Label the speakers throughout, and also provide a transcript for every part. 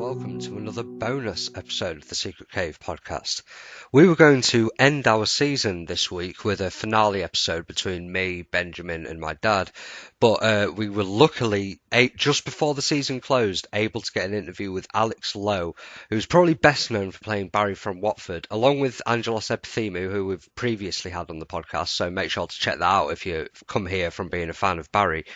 Speaker 1: welcome to another bonus episode of the Secret Cave podcast. We were going to end our season this week with a finale episode between me, Benjamin and my dad, but we were luckily, just before the season closed, able to get an interview with Alex Lowe, who's probably best known for playing Barry from Watford, along with Angelos Epithemiou, who we've previously had on the podcast, so make sure to check that out if you come here from being a fan of Barry.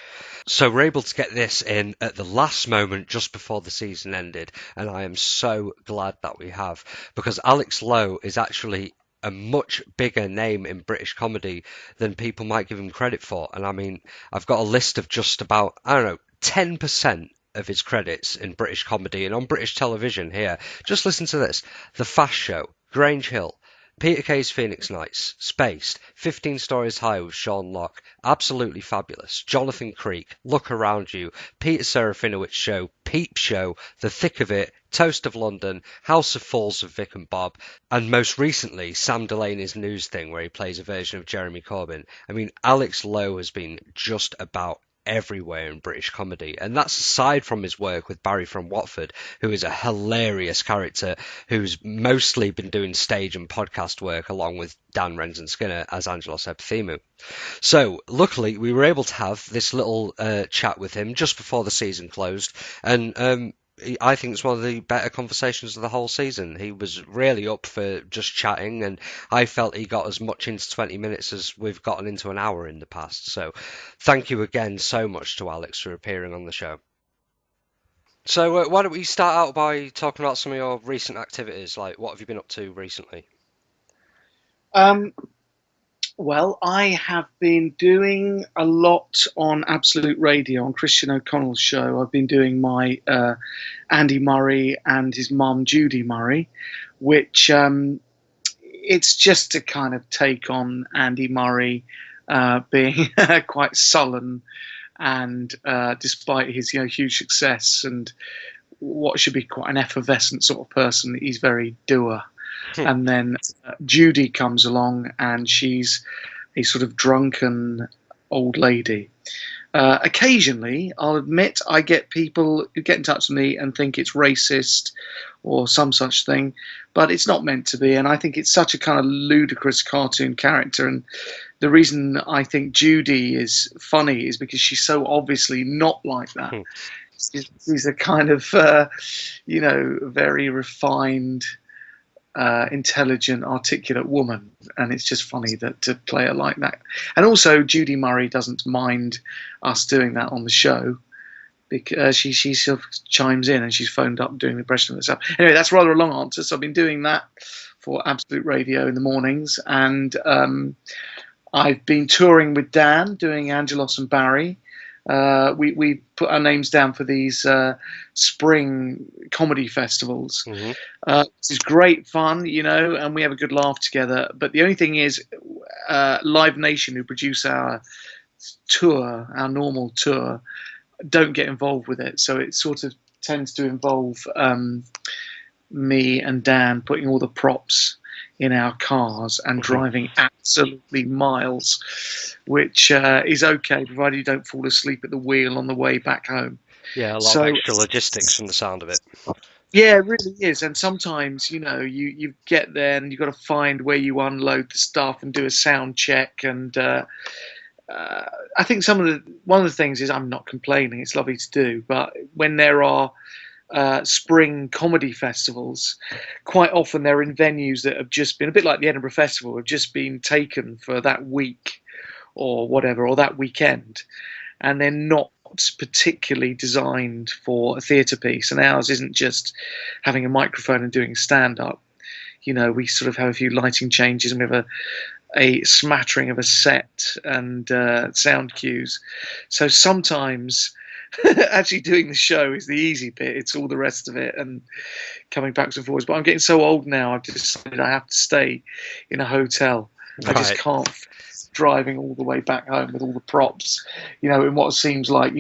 Speaker 1: So we're able to get this in at the last moment just before the season ended, and I am so glad that we have, because Alex Lowe is actually a much bigger name in British comedy than people might give him credit for. And I mean, I've got a list of just about, 10% of his credits in British comedy and on British television here. Just listen to this: The Fast Show, Grange Hill, Peter Kay's Phoenix Nights, Spaced, 15 Stories High with Sean Locke, Absolutely Fabulous, Jonathan Creek, Look Around You, Peter Serafinowicz Show, Peep Show, The Thick of It, Toast of London, House of Falls of Vic and Bob, and most recently Sam Delaney's News Thing, where he plays a version of Jeremy Corbyn. I mean, Alex Lowe has been just about everywhere in British comedy, and that's aside from his work with Barry from Watford, who is a hilarious character who's mostly been doing stage and podcast work along with Renton Skinner as Angelos Epithemiou. So luckily we were able to have this little chat with him just before the season closed, and I think it's one of the better conversations of the whole season. He was really up for just chatting, and I felt he got as much into 20 minutes as we've gotten into an hour in the past. So thank you again so much to Alex for appearing on the show. So why don't we start out by talking about some of your recent activities, like what have you been up to recently?
Speaker 2: Well, I have been doing a lot on Absolute Radio, on Christian O'Connell's show. I've been doing my Andy Murray and his mum, Judy Murray, which it's just to kind of take on Andy Murray being quite sullen, and despite his huge success and what should be quite an effervescent sort of person, he's very dour. And then Judy comes along, and she's a sort of drunken old lady. Occasionally, I'll admit, I get people who get in touch with me and think it's racist or some such thing, but it's not meant to be. And I think it's such a kind of ludicrous cartoon character. And the reason I think Judy is funny is because she's so obviously not like that. She's a kind of, very refined, intelligent, articulate woman, and it's just funny that to play her like that. And also, Judy Murray doesn't mind us doing that on the show, because she sort of chimes in, and she's phoned up doing the impression of herself. Anyway, that's rather a long answer. So I've been doing that for Absolute Radio in the mornings, and I've been touring with Dan, doing Angelos and Barry. We put our names down for these spring comedy festivals. This is great fun, and we have a good laugh together. But the only thing is, Live Nation, who produce our tour, our normal tour, don't get involved with it. So it sort of tends to involve me and Dan putting all the props in our cars and driving absolutely miles, which is okay, provided you don't fall asleep at the wheel on the way back home.
Speaker 1: Yeah, a lot of extra logistics from the sound of it.
Speaker 2: Yeah, it really is. And sometimes, you get there and you've got to find where you unload the stuff and do a sound check. And I think one of the things is, I'm not complaining, it's lovely to do, but when there are spring comedy festivals, quite often they're in venues that have just been, a bit like the Edinburgh Festival, have just been taken for that week or whatever, or that weekend, and they're not particularly designed for a theatre piece. And ours isn't just having a microphone and doing stand-up. We sort of have a few lighting changes, and we have a smattering of a set and sound cues. So sometimes actually doing the show is the easy bit. It's all the rest of it and coming backwards and forwards. But I'm getting so old now, I've decided I have to stay in a hotel. Right. I just can't driving all the way back home with all the props, in what seems like,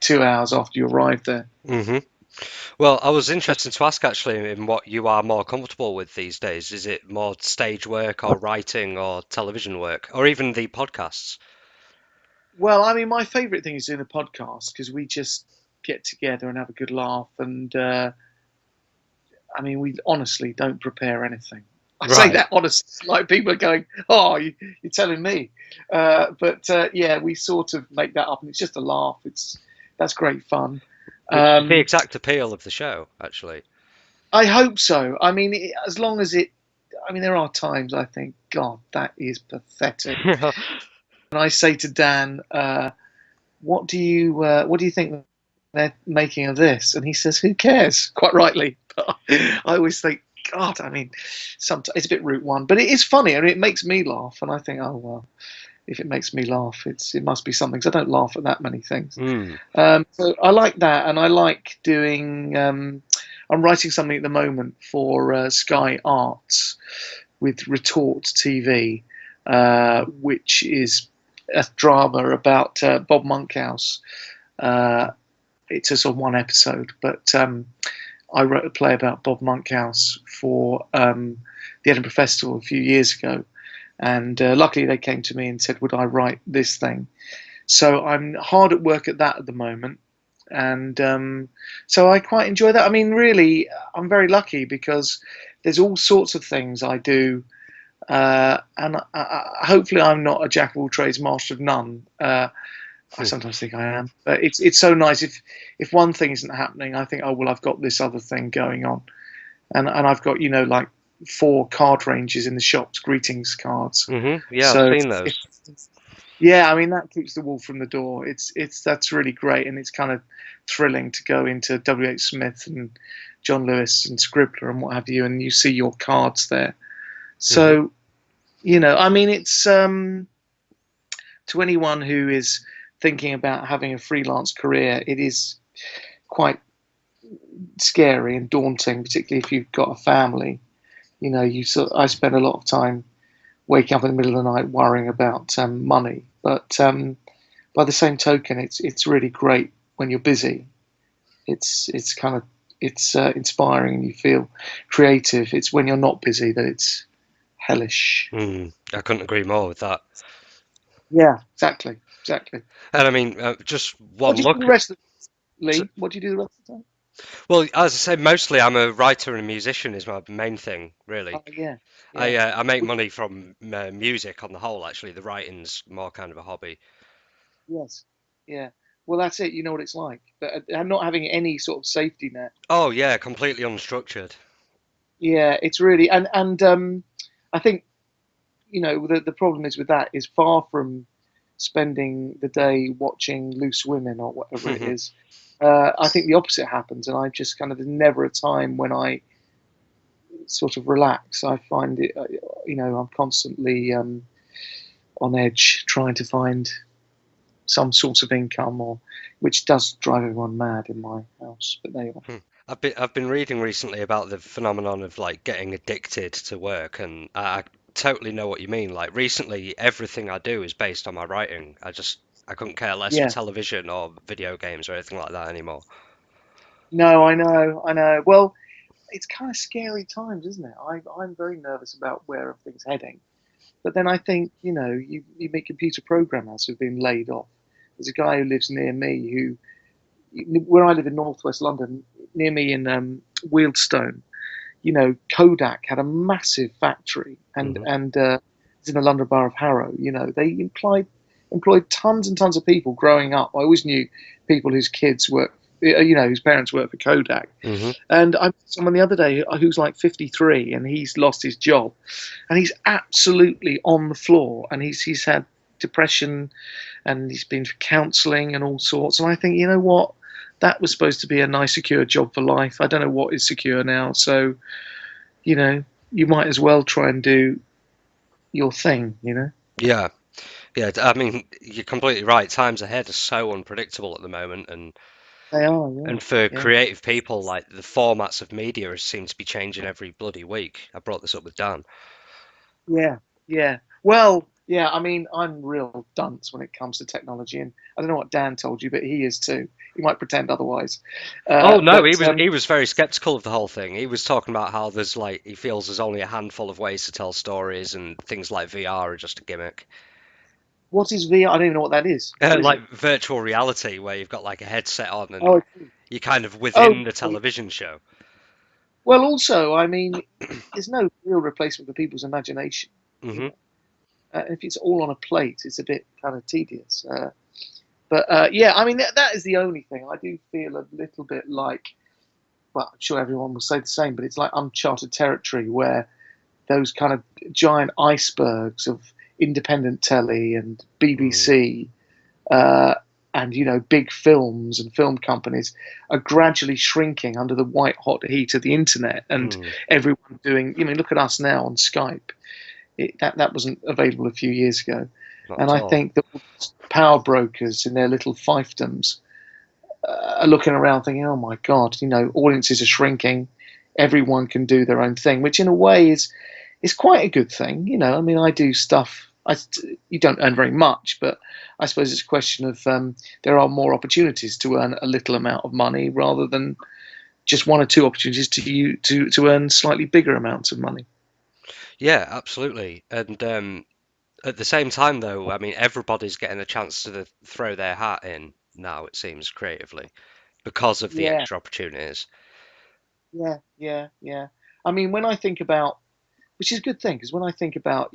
Speaker 2: 2 hours after you arrive there.
Speaker 1: Well, I was interested to ask actually in what you are more comfortable with these days. Is it more stage work or writing or television work or even the podcasts?
Speaker 2: Well, I mean, my favourite thing is doing a podcast, because we just get together and have a good laugh, and I mean, we honestly don't prepare anything. I say
Speaker 1: Right.
Speaker 2: that honestly, like people are going, "Oh, you're telling me," but yeah, we sort of make that up, and it's just a laugh. That's great fun.
Speaker 1: Which is the
Speaker 2: Um,
Speaker 1: exact appeal of the show, actually.
Speaker 2: I hope so. I mean, as long as it. I mean, there are times I think, God, that is pathetic. And I say to Dan, what do you think they're making of this?" And he says, "Who cares?" Quite rightly. But I always think, God, I mean, sometimes it's a bit route one, but it is funny. I mean, it makes me laugh, and I think, oh well, if it makes me laugh, it must be something. 'Cause I don't laugh at that many things.
Speaker 1: Mm.
Speaker 2: So I like that, and I like doing. I'm writing something at the moment for Sky Arts with Retort TV, which is a drama about Bob Monkhouse. Uh, it's just on one episode, but I wrote a play about Bob Monkhouse for the Edinburgh Festival a few years ago, and luckily they came to me and said, "Would I write this thing?" So I'm hard at work at that at the moment, and so I quite enjoy that. I mean, really, I'm very lucky because there's all sorts of things I do, and hopefully I'm not a jack of all trades, master of none. I sometimes think I am, but it's so nice if one thing isn't happening, I think, oh well, I've got this other thing going on, and I've got like 4 card ranges in the shops, greetings cards.
Speaker 1: Yeah, I've
Speaker 2: So
Speaker 1: seen those.
Speaker 2: yeah, I mean that keeps the wolf from the door. That's really great, and it's kind of thrilling to go into W.H. Smith and John Lewis and Scribbler and what have you, and you see your cards there. So I mean, it's to anyone who is thinking about having a freelance career, it is quite scary and daunting, particularly if you've got a family. I spend a lot of time waking up in the middle of the night worrying about money, but by the same token, it's really great when you're busy. It's kind of inspiring and you feel creative. It's when you're not busy that it's hellish.
Speaker 1: I couldn't agree more with that.
Speaker 2: Yeah, exactly.
Speaker 1: And I mean, just
Speaker 2: What
Speaker 1: one
Speaker 2: do you do
Speaker 1: look.
Speaker 2: the rest of
Speaker 1: So,
Speaker 2: Lee? What do you do the rest of the time?
Speaker 1: well, as I say, mostly I'm a writer and a musician is my main thing,
Speaker 2: Oh
Speaker 1: really.
Speaker 2: yeah, yeah.
Speaker 1: I make money from music on the whole, actually. The writing's more kind of a hobby.
Speaker 2: Yes, yeah. Well, that's it. You know what it's like. But not having any sort of safety net.
Speaker 1: Oh yeah, completely unstructured.
Speaker 2: Yeah, it's really and I think the problem is with that is far from spending the day watching Loose Women or whatever it is. I think the opposite happens, and I just kind of there's never a time when I sort of relax. I find it, I'm constantly on edge trying to find some sort of income, or which does drive everyone mad in my house. But there you are.
Speaker 1: I've been reading recently about the phenomenon of like getting addicted to work, and I totally know what you mean. Like recently, everything I do is based on my writing. I couldn't care less for
Speaker 2: Yeah.
Speaker 1: television or video games or anything like that anymore.
Speaker 2: No, I know. Well, it's kind of scary times, isn't it? I'm very nervous about where everything's heading. But then I think, you meet computer programmers who've been laid off. There's a guy who lives near me where I live in northwest London, near me in Wealdstone. Kodak had a massive factory, and
Speaker 1: Hmm.
Speaker 2: it's in the London Borough of Harrow. They employed tons and tons of people growing up. I always knew people whose kids work, whose parents work for Kodak.
Speaker 1: Hmm.
Speaker 2: And I met someone the other day who's like 53, and he's lost his job, and he's absolutely on the floor, and he's had depression, and he's been for counselling and all sorts. And I think, you know what, that was supposed to be a nice, secure job for life. I don't know what is secure now. So, you might as well try and do your thing.
Speaker 1: Yeah, yeah. I mean, you're completely right. Times ahead are so unpredictable at the moment,
Speaker 2: They are, yeah,
Speaker 1: and for
Speaker 2: yeah,
Speaker 1: creative people, like the formats of media seem to be changing every bloody week. I brought this up with Dan.
Speaker 2: yeah, yeah. Well, yeah. I mean, I'm real dunce when it comes to technology, and I don't know what Dan told you, but he is too. He might pretend otherwise,
Speaker 1: Oh no, he
Speaker 2: but
Speaker 1: was he was very skeptical of the whole thing. He was talking about how there's like he feels there's only a handful of ways to tell stories, and things like VR are just a gimmick.
Speaker 2: what is VR? I don't even know what that is. What is it?
Speaker 1: Like virtual reality, where you've got like a headset on and
Speaker 2: Oh, I see.
Speaker 1: you're kind of
Speaker 2: Oh,
Speaker 1: within the
Speaker 2: oh,
Speaker 1: television show.
Speaker 2: Well, also, I mean, there's no real replacement for people's imagination. You
Speaker 1: Hmm.
Speaker 2: know, if it's all on a plate, it's a bit kind of tedious. But yeah, I mean, that is the only thing. I do feel a little bit like, well, I'm sure everyone will say the same, but it's like uncharted territory where those kind of giant icebergs of independent telly and
Speaker 1: Mm.
Speaker 2: BBC uh, and big films and film companies are gradually shrinking under the white hot heat of the internet and
Speaker 1: Mm.
Speaker 2: everyone doing. Look at us now on Skype. That wasn't available a few years ago,
Speaker 1: Not
Speaker 2: and
Speaker 1: at
Speaker 2: I
Speaker 1: all.
Speaker 2: think that power brokers in their little fiefdoms are looking around thinking, "Oh my God, audiences are shrinking. Everyone can do their own thing," which in a way is quite a good thing. I mean, I do stuff. You don't earn very much, but I suppose it's a question of there are more opportunities to earn a little amount of money rather than just one or two opportunities to earn slightly bigger amounts of money.
Speaker 1: Yeah, absolutely. And at the same time, though, I mean, everybody's getting a chance to throw their hat in now, it seems, creatively, because of the
Speaker 2: Yeah,
Speaker 1: extra opportunities.
Speaker 2: yeah. I mean, when I think about, which is a good thing, because when I think about,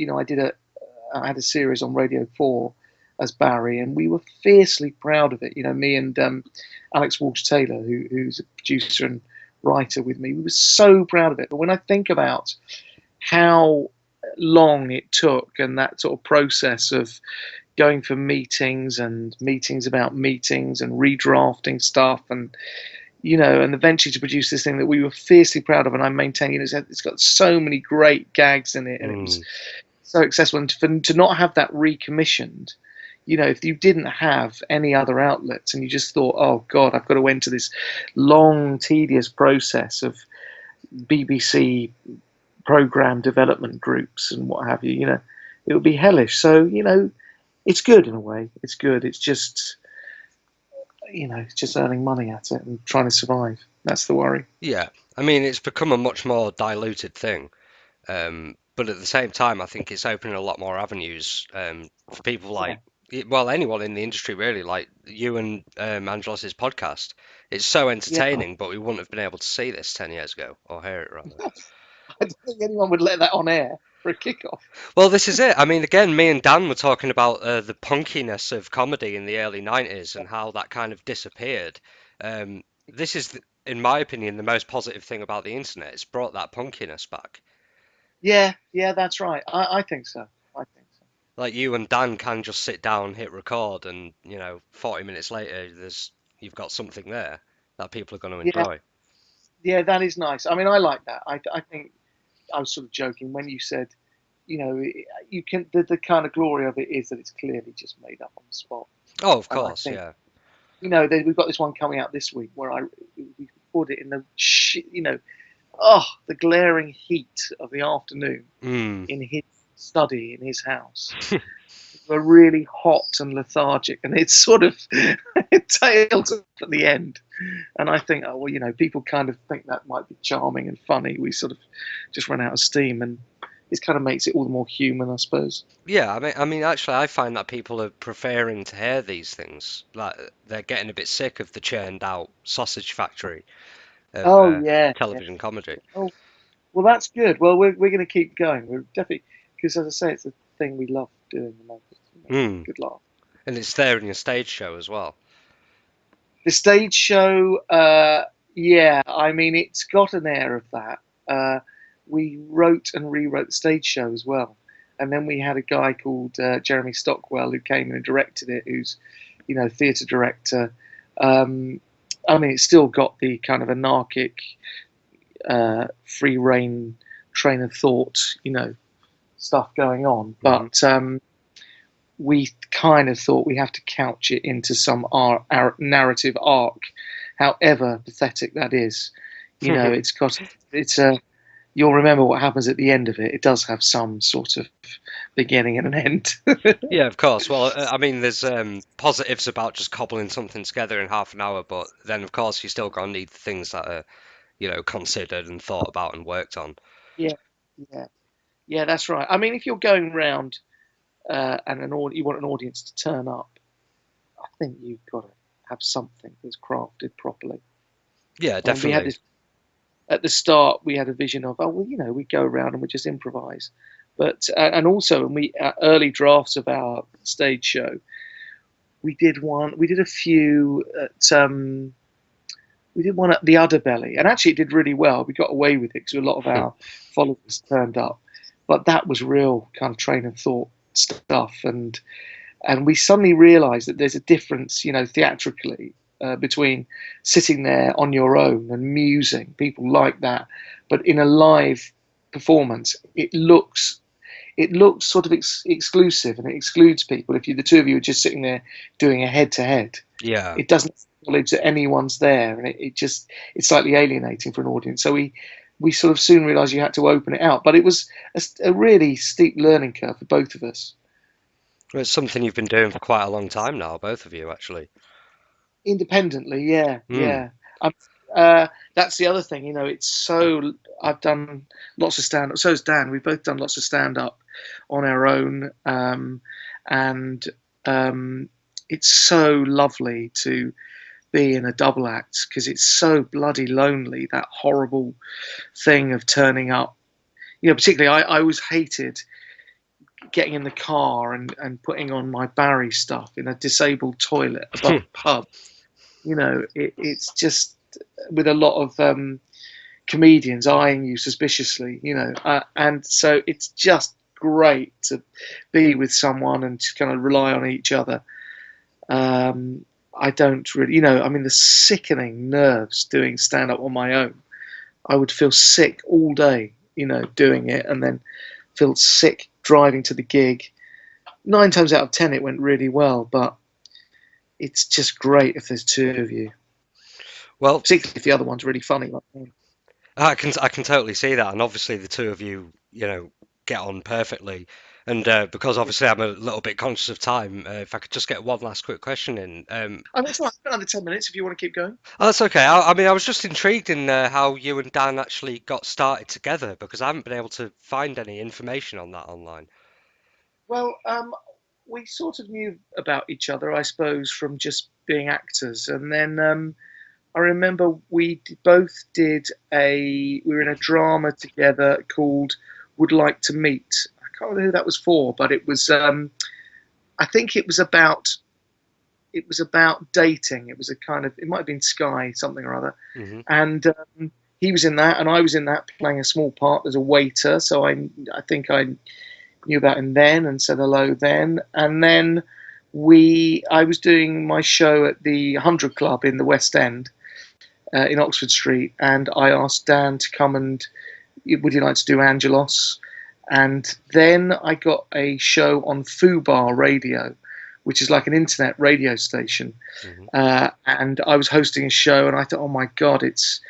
Speaker 2: I had a series on Radio 4 as Barry, and we were fiercely proud of it. Me and Alex Walsh Taylor, who's a producer and writer with me, we were so proud of it. But when I think about how long it took and that sort of process of going for meetings and meetings about meetings and redrafting stuff and eventually to produce this thing that we were fiercely proud of, and I maintain, it's got so many great gags in it, and it was
Speaker 1: Mm.
Speaker 2: so accessible, and to not have that recommissioned, if you didn't have any other outlets and you just thought, oh God, I've got to enter this long, tedious process of BBC program development groups and what have you, it would be hellish. So, it's good in a way. It's good. It's just earning money at it and trying to survive. That's the worry.
Speaker 1: Yeah, I mean, it's become a much more diluted thing. But at the same time, I think it's opening a lot more avenues for people
Speaker 2: Yeah.
Speaker 1: like, well, anyone in the industry really, like you and Angelos's podcast. It's so
Speaker 2: Yeah.
Speaker 1: entertaining, but we wouldn't have been able to see this 10 years ago, or hear it rather.
Speaker 2: I don't think anyone would let that on air for a kickoff.
Speaker 1: Well, this is it. I mean, again, me and Dan were talking about the punkiness of comedy in the early 90s and how that kind of disappeared. This is, in my opinion, the most positive thing about the internet. It's brought that punkiness back.
Speaker 2: Yeah, that's right. I think so. I think so.
Speaker 1: Like you and Dan can just sit down, hit record, and 40 minutes later, you've got something there that people are going to
Speaker 2: Yeah,
Speaker 1: enjoy.
Speaker 2: yeah, that is nice. I mean, I like that. I think I was sort of joking when you said, you can the kind of glory of it is that it's clearly just made up on the spot.
Speaker 1: Oh, of
Speaker 2: And I
Speaker 1: course,
Speaker 2: think,
Speaker 1: yeah.
Speaker 2: we've got this one coming out this week where we put it in oh, the glaring heat of the afternoon
Speaker 1: Mm.
Speaker 2: in his study in his house. Were really hot and lethargic, and it's sort of it tails off at the end. And I think, oh well, people kind of think that might be charming and funny. We sort of just run out of steam, and it kind of makes it all the more human, I suppose.
Speaker 1: Yeah, I mean, actually, I find that people are preferring to hear these things. Like they're getting a bit sick of the churned out sausage factory of
Speaker 2: Oh yeah.
Speaker 1: television comedy.
Speaker 2: Oh well, that's good. Well, we're going to keep going. We're definitely, because as I say, it's a thing we love doing the most.
Speaker 1: Mm.
Speaker 2: Good laugh.
Speaker 1: And it's there in your stage show as well.
Speaker 2: The stage show, yeah, I mean, it's got an air of that. We wrote and rewrote the stage show as well. And then we had a guy called Jeremy Stockwell who came in and directed it, who's, theatre director. Um, I mean, it's still got the kind of anarchic, free reign train of thought, stuff going on.
Speaker 1: Hmm.
Speaker 2: But we kind of thought we have to couch it into some our narrative arc, however pathetic that is. It's a. You'll remember what happens at the end of it. It does have some sort of beginning and an end.
Speaker 1: Yeah, of course. Well, I mean, there's positives about just cobbling something together in half an hour, but then of course you still gonna need things that are, considered and thought about and worked on.
Speaker 2: Yeah, yeah, yeah. That's right. I mean, if you're going round and you want an audience to turn up, I think you've got to have something that's crafted properly.
Speaker 1: Yeah,
Speaker 2: And we had
Speaker 1: definitely.
Speaker 2: this at the start we had a vision of, oh well, we go around and we just improvise. But and also when we early drafts of our stage show, we did a few at we did one at the Udderbelly, and actually it did really well. We got away with it because a lot of our followers turned up, but that was real kind of train of thought stuff, and we suddenly realised that there's a difference, theatrically, between sitting there on your own and musing. People like that, but in a live performance, it looks sort of exclusive, and it excludes people. If the two of you are just sitting there doing a head to head,
Speaker 1: Yeah.
Speaker 2: it doesn't acknowledge that anyone's there, and it's slightly alienating for an audience. So we sort of soon realised you had to open it out, but it was a really steep learning curve for both of us.
Speaker 1: It's something you've been doing for quite a long time now, both of you, actually.
Speaker 2: Independently, yeah,
Speaker 1: Mm.
Speaker 2: yeah. Um, that's the other thing, it's so, I've done lots of stand up, so has Dan. We've both done lots of stand up on our own, and it's so lovely to be in a double act because it's so bloody lonely, that horrible thing of turning up. Particularly I always hated getting in the car and putting on my Barry stuff in a disabled toilet above a pub. It's just with a lot of comedians eyeing you suspiciously, and so it's just great to be with someone and to kind of rely on each other. I don't really, the sickening nerves doing stand up on my own. I would feel sick all day, doing it, and then feel sick driving to the gig. 9 times out of 10, it went really well, but it's just great if there's two of you.
Speaker 1: Well,
Speaker 2: particularly if the other one's really funny like me.
Speaker 1: I can totally see that, and obviously the two of you, get on perfectly. And because obviously I'm a little bit conscious of time, if I could just get one last quick question in.
Speaker 2: Oh, that's all right. I've got another 10 minutes if you want to keep going.
Speaker 1: Oh, that's okay. I mean, I was just intrigued in how you and Dan actually got started together because I haven't been able to find any information on that online.
Speaker 2: Well, we sort of knew about each other, I suppose, from just being actors. And then I remember we were in a drama together called Would Like to Meet. I can't remember who that was for, but it was, I think it was about dating. It was a kind of, it might have been Sky, something or other.
Speaker 1: Hmm.
Speaker 2: And he was in that, and I was in that, playing a small part as a waiter. So I think I knew about him then and said hello then. And then I was doing my show at the 100 Club in the West End, in Oxford Street, and I asked Dan to come and, would you like to do Angelos? And then I got a show on Fubar Radio, which is like an internet radio station.
Speaker 1: Hmm.
Speaker 2: And I was hosting a show, and I thought, oh my God, it's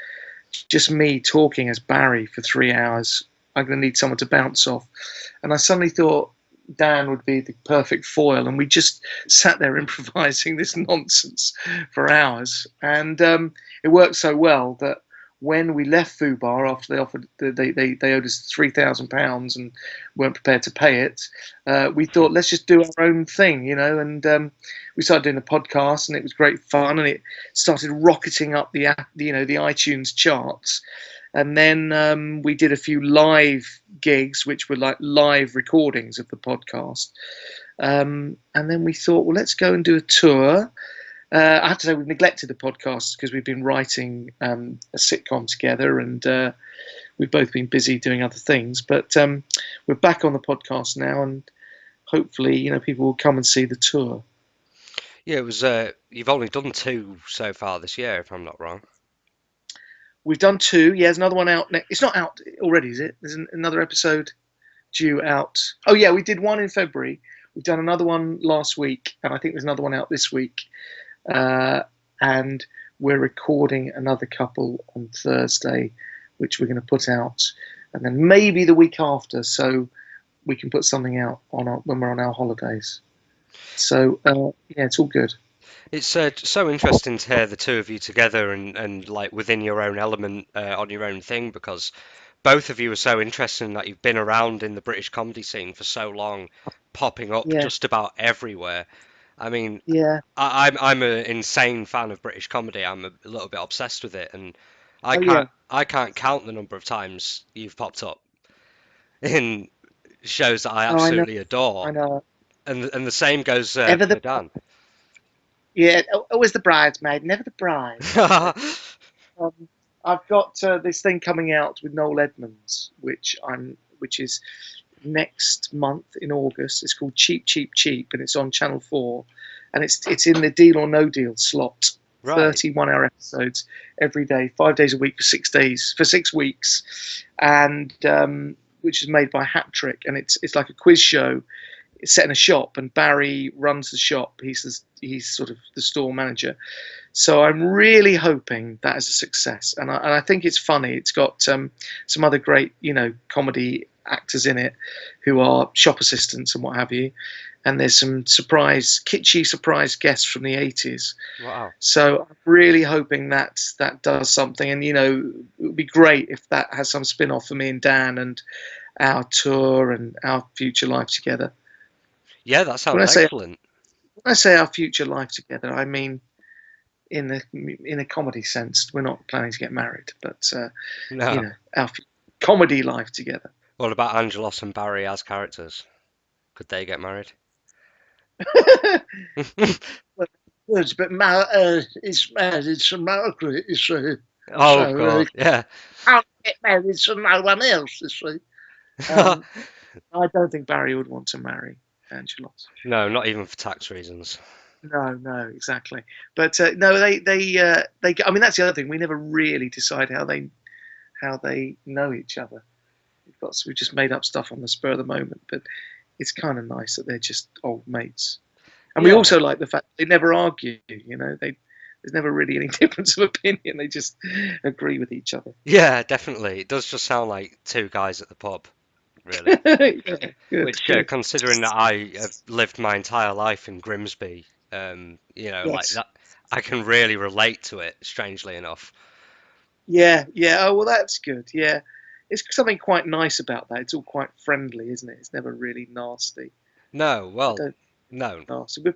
Speaker 2: just me talking as Barry for 3 hours. I'm going to need someone to bounce off. And I suddenly thought Dan would be the perfect foil, and we just sat there improvising this nonsense for hours. And it worked so well that when we left Fubar after they owed us £3,000 and weren't prepared to pay it, we thought, let's just do our own thing, and we started doing a podcast, and it was great fun, and it started rocketing up the iTunes charts. And then we did a few live gigs, which were like live recordings of the podcast. And then we thought, well, let's go and do a tour. I have to say we've neglected the podcast because we've been writing a sitcom together, and we've both been busy doing other things. But we're back on the podcast now, and hopefully, people will come and see the tour.
Speaker 1: Yeah, it was. You've only done 2 so far this year, if I'm not wrong.
Speaker 2: We've done 2. Yeah, there's another one out. It's not out already, is it? There's another episode due out. Oh yeah, we did one in February. We've done another one last week, and I think there's another one out this week. And we're recording another couple on Thursday, which we're going to put out, and then maybe the week after, so we can put something out when we're on our holidays. So yeah, it's all good.
Speaker 1: It's so interesting to hear the two of you together and like within your own element on your own thing because both of you are so interesting that you've been around in the British comedy scene for so long, popping up
Speaker 2: Yeah,
Speaker 1: just about everywhere. I mean,
Speaker 2: yeah,
Speaker 1: I'm an insane fan of British comedy. I'm a little bit obsessed with it, and
Speaker 2: Oh yeah.
Speaker 1: I can't count the number of times you've popped up in shows that I
Speaker 2: Oh, I know.
Speaker 1: absolutely adore,
Speaker 2: I know.
Speaker 1: and the same goes
Speaker 2: Ever the
Speaker 1: for Dan.
Speaker 2: Yeah. Always the bridesmaid, never the bride. Um, I've got this thing coming out with Noel Edmonds, which is next month in August. It's called Cheap, Cheap, Cheap, and it's on Channel 4, and it's in the Deal or No Deal slot.
Speaker 1: Right.
Speaker 2: 31-hour episodes every day, 5 days a week for 6 days, for 6 weeks, and which is made by Hat Trick, and it's like a quiz show. It's set in a shop, and Barry runs the shop. He's sort of the store manager. So I'm really hoping that is a success, and I think it's funny. It's got some other great, comedy actors in it who are shop assistants and what have you. And there's some kitschy surprise guests from the 80s.
Speaker 1: Wow.
Speaker 2: So I'm really hoping that does something. And, it would be great if that has some spin off for me and Dan and our tour and our future life together.
Speaker 1: Yeah, that sounds excellent.
Speaker 2: When I say our future life together, I mean in a comedy sense. We're not planning to get married, but
Speaker 1: No.
Speaker 2: our comedy life together.
Speaker 1: What about Angelos and Barry as characters? Could they get married?
Speaker 2: Words, but it's married to Margaret, you see.
Speaker 1: Oh, of course, yeah.
Speaker 2: Can't get married to no one else, you see. I don't think Barry would want to marry Angelos.
Speaker 1: No, not even for tax reasons.
Speaker 2: No, exactly. But no, they. I mean, that's the other thing. We never really decide how they know each other. We've just made up stuff on the spur of the moment. But it's kind of nice that they're just old mates. And we also like the fact they never argue. There's never really any difference of opinion. They just agree with each other.
Speaker 1: Yeah, definitely. It does just sound like two guys at the pub, really.
Speaker 2: Yeah, good,
Speaker 1: Which,
Speaker 2: good.
Speaker 1: considering that I have lived my entire life in Grimsby, like
Speaker 2: Yes.
Speaker 1: that, I can really relate to it, strangely enough.
Speaker 2: Yeah. Oh, well, that's good. Yeah. It's something quite nice about that. It's all quite friendly, isn't it? It's never really nasty.
Speaker 1: No,
Speaker 2: I
Speaker 1: well,
Speaker 2: don't
Speaker 1: no.
Speaker 2: nasty. We're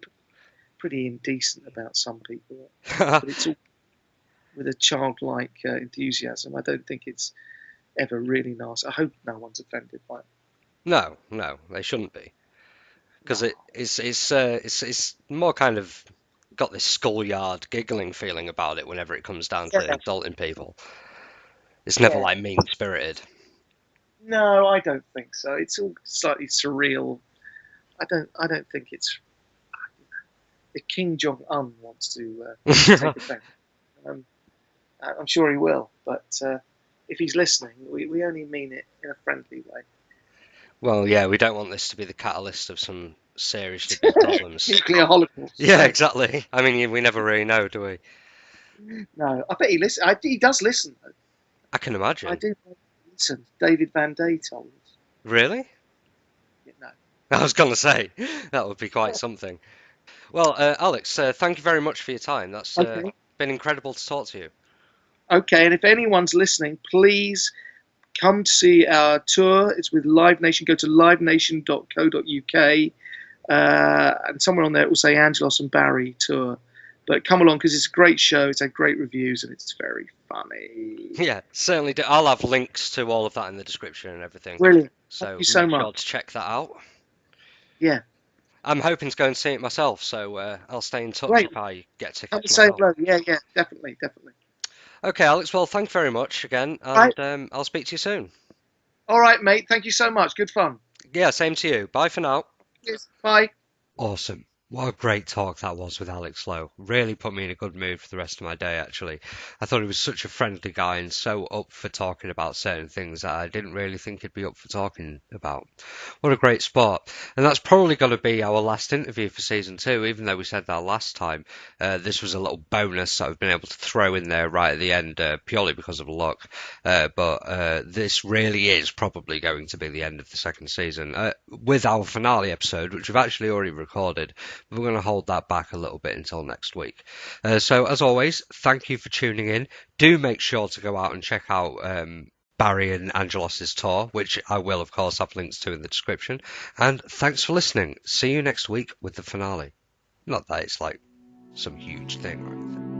Speaker 2: pretty indecent about some people, but it's all with a childlike enthusiasm. I don't think it's ever really nasty. I hope no one's offended by it.
Speaker 1: No, they shouldn't be, because it's more kind of got this schoolyard giggling feeling about it whenever it comes down to insulting people. It's never
Speaker 2: Yeah.
Speaker 1: like mean-spirited.
Speaker 2: No, I don't think so. It's all slightly surreal. I don't think it's. If King Jong Un wants to take offence, I'm sure he will. But if he's listening, we only mean it in a friendly way.
Speaker 1: Well, yeah, we don't want this to be the catalyst of some seriously big problems.
Speaker 2: Nuclear holocaust.
Speaker 1: Yeah, exactly. I mean, we never really know, do we?
Speaker 2: No, I bet he listens. He does listen, though.
Speaker 1: I can imagine.
Speaker 2: I do listen. David Van Day told us.
Speaker 1: Really?
Speaker 2: No.
Speaker 1: I was going to say, that would be quite something. Well, Alex, thank you very much for your time. That's been incredible to talk to you.
Speaker 2: Okay, and if anyone's listening, please come to see our tour. It's with Live Nation. Go to livenation.co.uk, and somewhere on there it will say Angelos and Barry tour. But come along because it's a great show. It's had great reviews and it's very funny.
Speaker 1: Yeah, certainly do. I'll have links to all of that in the description and everything.
Speaker 2: Brilliant.
Speaker 1: So
Speaker 2: Thank you so
Speaker 1: make sure
Speaker 2: much.
Speaker 1: to check that out.
Speaker 2: Yeah.
Speaker 1: I'm hoping to go and see it myself, so I'll stay in touch
Speaker 2: Great.
Speaker 1: if I get
Speaker 2: Come
Speaker 1: tickets
Speaker 2: say
Speaker 1: myself.
Speaker 2: hello. Yeah, definitely.
Speaker 1: Okay, Alex, well, thank you very much again, and
Speaker 2: Right.
Speaker 1: I'll speak to you soon.
Speaker 2: All right, mate. Thank you so much. Good fun.
Speaker 1: Yeah, same to you. Bye for now.
Speaker 2: Yes. Bye.
Speaker 1: Awesome. What a great talk that was with Alex Lowe. Really put me in a good mood for the rest of my day, actually. I thought he was such a friendly guy and so up for talking about certain things that I didn't really think he'd be up for talking about. What a great spot. And that's probably going to be our last interview for season 2, even though we said that last time. This was a little bonus that I've been able to throw in there right at the end, purely because of luck. But this really is probably going to be the end of the second season, with our finale episode, which we've actually already recorded. We're going to hold that back a little bit until next week. So as always, thank you for tuning in. Do make sure to go out and check out Barry and Angelos' tour, which I will of course have links to in the description. And thanks for listening. See you next week with the finale. Not that it's like some huge thing or anything.